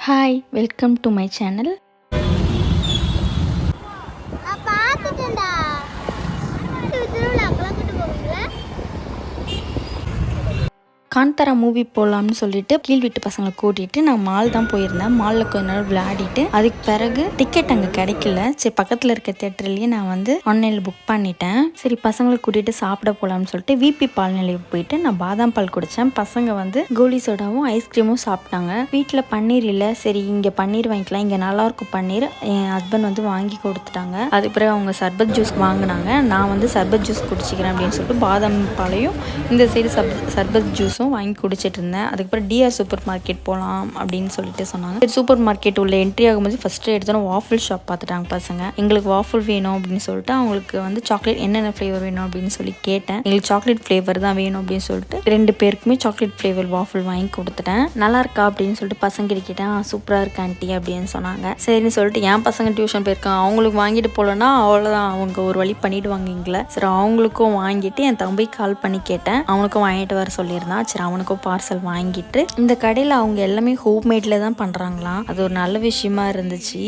Hi, welcome to my channel. Kantara movie போகலாம்னு சொல்லிட்டு கீழ் வீட்டு பசங்களை கூட்டிகிட்டு நான் மால் தான் போயிருந்தேன். மாலில் கொஞ்ச நேரம் விளையாடிட்டு அதுக்கு பிறகு டிக்கெட் அங்கே கிடைக்கல. சரி பக்கத்தில் இருக்க தேட்டர்லேயே நான் ஆன்லைனில் புக் பண்ணிட்டேன். சரி பசங்களை கூட்டிகிட்டு சாப்பிட போகலாம்னு சொல்லிட்டு விபி பால் நிலையம் போயிட்டு நான் பாதாம் பால் குடித்தேன். பசங்க கோலி சோடாவும் ஐஸ்கிரீமும் சாப்பிட்டாங்க. வீட்டில் பன்னீர் இல்லை, சரி இங்கே பன்னீர் வாங்கிக்கலாம், இங்கே நல்லாயிருக்கும் பன்னீர். என் ஹஸ்பண்ட் வாங்கி கொடுத்துட்டாங்க. அதுக்கு பிறகு அவங்க சர்பத் ஜூஸ் வாங்கினாங்க. நான் சர்பத் ஜூஸ் குடிச்சிக்கிறேன் அப்படின்னு சொல்லிட்டு பாதாம் பாலையும் இந்த சைடு சர்பத் ஜூஸும் வாங்கி குடிச்சிட்டு இருந்தேன். அதுக்கப்புறம் டிஆர் சூப்பர் மார்க்கெட் போகலாம் அப்படின்னு சொல்லிட்டு சொன்னாங்க. சூப்பர் மார்க்கெட் உள்ள என்ட்ரி ஆகும்போது ஃபர்ஸ்ட் எடுத்தோம் வாஃபிள் ஷாப் பார்த்துட்டாங்க பசங்க. எங்களுக்கு வாஃபிள் வேணும் அப்படின்னு சொல்லிட்டு அவங்களுக்கு சாக்லேட் என்னென்ன ஃப்ளேவர் வேணும் அப்படின்னு சொல்லி கேட்டேன். எங்களுக்கு சாக்லேட் ஃப்ளேவர் தான் வேணும் அப்படின்னு சொல்லிட்டு 2 பேருக்குமே சாக்லேட் ஃப்ளேவர் வாஃபிள் வாங்கி கொடுத்துட்டேன். நல்லா இருக்கா அப்படின்னு சொல்லிட்டு பசங்க கேட்டேன். சூப்பராக இருக்கு ஆண்டி அப்படின்னு சொன்னாங்க. சரின்னு சொல்லிட்டு என் பசங்க டியூஷன் போயிருக்காங்க, அவங்களுக்கு வாங்கிட்டு போகலன்னா அவ்வளோதான், அவங்க ஒரு வழி பண்ணிடுவாங்க எங்களை. சரி அவங்களுக்கும் வாங்கிட்டு என் தம்பி கால் பண்ணி கேட்டேன், அவனுக்கும் வாங்கிட்டு வர சொல்லியிருந்தான். சரி அவனுக்கும் பார்சல் வாங்கிட்டு இந்த கடையில் அவங்க எல்லாமே ஹோம்மேட்ல தான் பண்ணுறாங்களாம். அது ஒரு நல்ல விஷயமா இருந்துச்சு.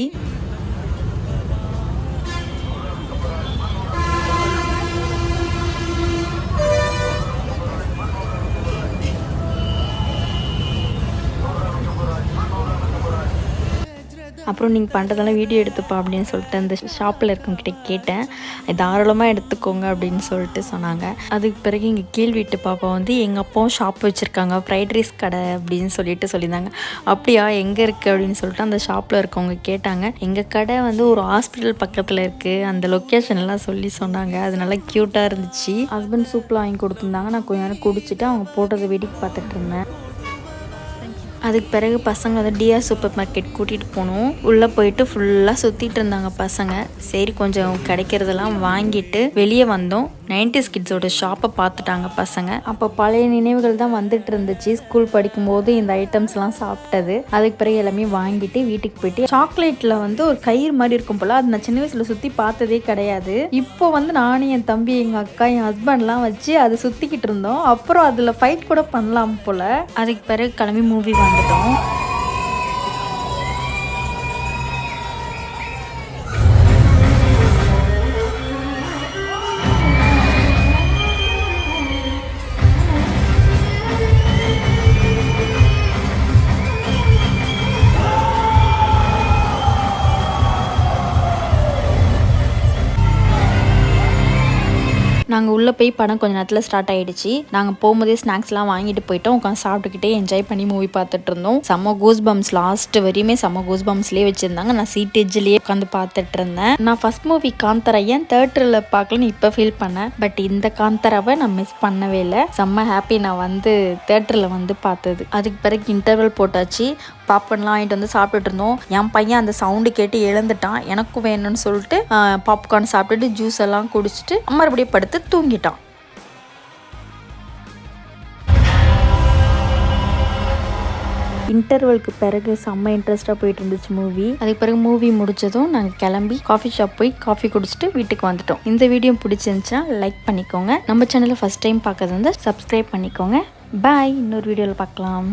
அப்புறம் நீங்கள் பண்ணுறதெல்லாம் வீடியோ எடுத்துப்பா அப்படின்னு சொல்லிட்டு அந்த ஷாப்பில் இருக்கவங்கிட்ட கேட்டேன். தாராளமாக எடுத்துக்கோங்க அப்படின்னு சொல்லிட்டு சொன்னாங்க. அதுக்கு பிறகு எங்கள் கீழ் வீட்டு பாப்பா எங்கள் அப்பாவும் ஷாப் வச்சுருக்காங்க, ஃப்ரைட் ரைஸ் கடை அப்படின்னு சொல்லியிருந்தாங்க. அப்படியா, எங்கே இருக்குது அப்படின்னு சொல்லிட்டு அந்த ஷாப்பில் இருக்கவங்க கேட்டாங்க. எங்கள் கடை ஒரு ஹாஸ்பிட்டல் பக்கத்தில் இருக்குது, அந்த லொக்கேஷன்லாம் சொன்னாங்க. அது நல்லா க்யூட்டாக இருந்துச்சு. ஹஸ்பண்ட் சூப்பில் வாங்கி கொடுத்துருந்தாங்க. நான் கொஞ்ச நேரம் குடிச்சிட்டு அவங்க போட்டதை வேடிக்கை பார்த்துட்டு இருந்தேன். அதுக்கு பிறகு பசங்க டிஆர் சூப்பர் மார்க்கெட் கூட்டிகிட்டு போனோம். உள்ளே போயிட்டு ஃபுல்லாக சுற்றிட்டு இருந்தாங்க பசங்க. சரி கொஞ்சம் கிடைக்கிறதெல்லாம் வாங்கிட்டு வெளியே வந்தோம். 90s கிட்ஸோட ஷாப்பை பார்த்துட்டாங்க பசங்க. அப்போ பழைய நினைவுகள் தான் வந்துட்டு இருந்துச்சு. ஸ்கூல் படிக்கும்போது இந்த ஐட்டம்ஸ்லாம் சாப்பிட்டது. அதுக்கு பிறகு எல்லாமே வாங்கிட்டு வீட்டுக்கு போயிட்டு சாக்லேட்டில் ஒரு கயிறு மாதிரி இருக்கும் போல், அது நான் சின்ன வயசில் சுற்றி பார்த்ததே கிடையாது. இப்போ நானும் என் தம்பி எங்கள் அக்கா என் ஹஸ்பண்ட்லாம் வச்சு அதை சுற்றிக்கிட்டு இருந்தோம். அப்புறம் அதில் ஃபைட் கூட பண்ணலாம் போல். அதுக்கு பிறகு கிளம்பி மூவி வந்துட்டோம். நாங்கள் உள்ளே போய் படம் கொஞ்சம் நேரத்தில் ஸ்டார்ட் ஆகிடுச்சு. நாங்கள் போகும்போதே ஸ்நாக்ஸ்லாம் வாங்கிட்டு போயிட்டோம். உட்காந்து சாப்பிட்டுக்கிட்டே என்ஜாய் பண்ணி மூவி பார்த்துட்டு இருந்தோம். செம்ம கூஸ் பம்ஸ், லாஸ்ட் வரையுமே செம்ம கூஸ் பம்ஸ்லேயே வச்சுருந்தாங்க. நான் சீட் எஜ்லேயே உட்காந்து பார்த்துட்டு இருந்தேன். நான் ஃபர்ஸ்ட் மூவி காந்தாரா ஏன் தேட்டரில் பார்க்கலன்னு இப்போ ஃபீல் பண்ணேன். பட் இந்த காந்தாராவை நான் மிஸ் பண்ணவே இல்லை. செம்ம ஹாப்பி நான் தேட்டரில் பார்த்தது. அதுக்கு பிறகு இன்டர்வல் போட்டாச்சு. பாப்கார்ன்லாம் வாங்கிட்டு சாப்பிட்டுட்டு இருந்தோம். என் பையன் அந்த சவுண்டு கேட்டு எழுந்துட்டான். எனக்கும் வேணும்னு சொல்லிட்டு பாப்கார்ன் சாப்பிட்டுட்டு ஜூஸ் எல்லாம் குடிச்சிட்டு மறுபடியும் படுத்து தூங்கிட்டான். இன்டர்வலுக்கு பிறகு செம்ம இன்ட்ரெஸ்டாக போயிட்டு இருந்துச்சு மூவி. அதுக்கு பிறகு மூவி முடிச்சதும் நாங்கள் கிளம்பி காஃபி ஷாப் போய் காஃபி குடிச்சிட்டு வீட்டுக்கு வந்துட்டோம். இந்த வீடியோ பிடிச்சிருந்துச்சுன்னா லைக் பண்ணிக்கோங்க. நம்ம சேனலை ஃபர்ஸ்ட் டைம் பார்க்கறது சப்ஸ்கிரைப் பண்ணிக்கோங்க. பாய், இன்னொரு வீடியோவில் பார்க்கலாம்.